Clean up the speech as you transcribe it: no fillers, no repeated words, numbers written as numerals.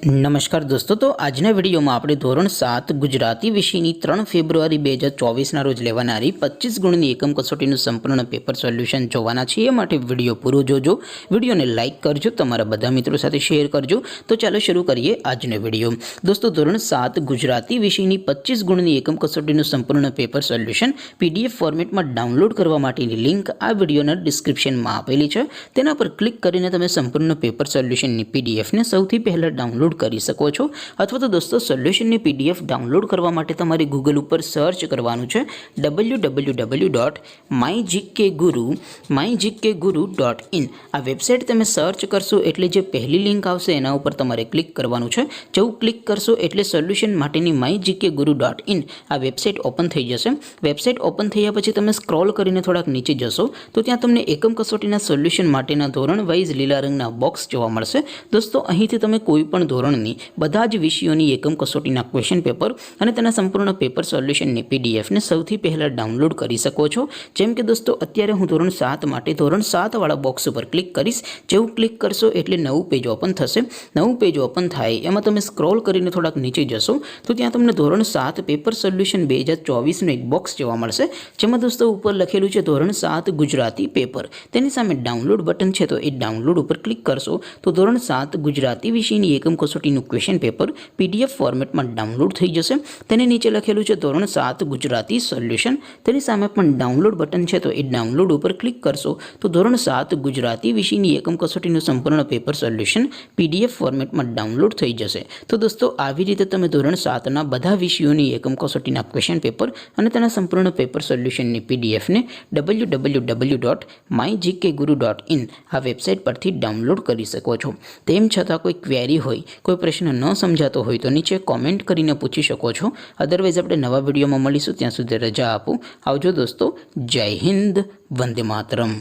नमस्कार दोस्तों, तो आज विडियो में આપણે ધોરણ 7 ગુજરાતી વિષયની 3 ફેબ્રુઆરી 2024 રોજ લેવાનારી 25 ગુણની એકમ કસોટીનું સંપૂર્ણ પેપર સોલ્યુશન જોવાના છે। એ માટે વિડિયો પૂરો જોજો, વિડિયોને લાઈક કરજો, તમારા બધા મિત્રો સાથે શેર કરજો। તો ચાલો શરૂ કરીએ આજનો વિડિયો। દોસ્તો, ધોરણ 7 ગુજરાતી વિષયની 25 ગુણની એકમ કસોટીનું સંપૂર્ણ પેપર સોલ્યુશન પીડીએફ ફોર્મેટમાં ડાઉનલોડ કરવા માટેની લિંક આ વિડિયોના ડિસ્ક્રિપ્શનમાં આપેલી છે। તેના પર ક્લિક કરીને તમે સંપૂર્ણ પેપર સોલ્યુશનની પીડીએફને સૌથી પહેલા ડાઉનલોડ કરી શકો છો। અથવા તો દોસ્તો, સોલ્યુશનની પીડીએફ ડાઉનલોડ કરવા માટે તમારે ગૂગલ ઉપર સર્ચ કરવાનું છે www.mygkguru.in। આ વેબસાઇટ તમે સર્ચ કરશો એટલે જે પહેલી લિંક આવશે એના ઉપર તમારે ક્લિક કરવાનું છે। જેવું ક્લિક કરશો એટલે સોલ્યુશન માટેની mygkguru.in આ વેબસાઇટ ઓપન થઈ જશે। વેબસાઇટ ઓપન થયા પછી તમે સ્ક્રોલ કરીને થોડાક નીચે જશો તો ત્યાં તમને એકમ કસોટીના સોલ્યુશન માટેના ધોરણ વાઇઝ લીલા રંગના બોક્સ જોવા મળશે। દોસ્તો, અહીંથી તમે કોઈ પણ ધોરણની બધા જ વિષયોની એકમ કસોટીના ક્વેશ્ચન પેપર અને તેના સંપૂર્ણ પેપર સોલ્યુશનની પીડીએફને સૌથી પહેલાં ડાઉનલોડ કરી શકો છો। જેમ કે દોસ્તો, અત્યારે હું ધોરણ 7 માટે ધોરણ 7 વાળા બોક્સ ઉપર ક્લિક કરીશ। જેવું ક્લિક કરશો એટલે નવું પેજ ઓપન થશે। નવું પેજ ઓપન થાય એમાં તમે સ્ક્રોલ કરીને થોડાક નીચે જશો તો ત્યાં તમને ધોરણ 7 પેપર સોલ્યુશન 2024નું એક બોક્સ જોવા મળશે, જેમાં દોસ્તો ઉપર લખેલું છે ધોરણ 7 ગુજરાતી પેપર। તેની સામે ડાઉનલોડ બટન છે, તો એ ડાઉનલોડ ઉપર ક્લિક કરશો તો ધોરણ 7 ગુજરાતી વિષયની એકમ કસોટીનું ક્વેશ્ચન પેપર પીડીએફ ફોર્મેટમાં ડાઉનલોડ થઈ જશે। તેની નીચે લખેલું છે ધોરણ 7 ગુજરાતી સોલ્યુશન। તેની સામે પણ ડાઉનલોડ બટન છે, તો એ ડાઉનલોડ ઉપર ક્લિક કરશો તો ધોરણ 7 ગુજરાતી વિષયની એકમ કસોટીનું સંપૂર્ણ પેપર સોલ્યુશન પીડીએફ ફોર્મેટમાં ડાઉનલોડ થઈ જશે। તો દોસ્તો, આવી રીતે તમે ધોરણ 7ના બધા વિષયોની એકમ કસોટીના ક્વેશ્ચન પેપર અને તેના સંપૂર્ણ પેપર સોલ્યુશનની પીડીએફને www.mygkguru.in આ વેબસાઇટ પરથી ડાઉનલોડ કરી શકો છો। તેમ છતાં કોઈ ક્વેરી હોય, કોઈ પ્રશ્ન ન સમજાતો હોય તો નીચે કોમેન્ટ કરીને પૂછી શકો છો। અદરવાઇઝ આપણે નવા વિડીયોમાં મળીશું, ત્યાં સુધી રજા આપો। આવજો દોસ્તો, જય હિન્દ, વંદે માતરમ।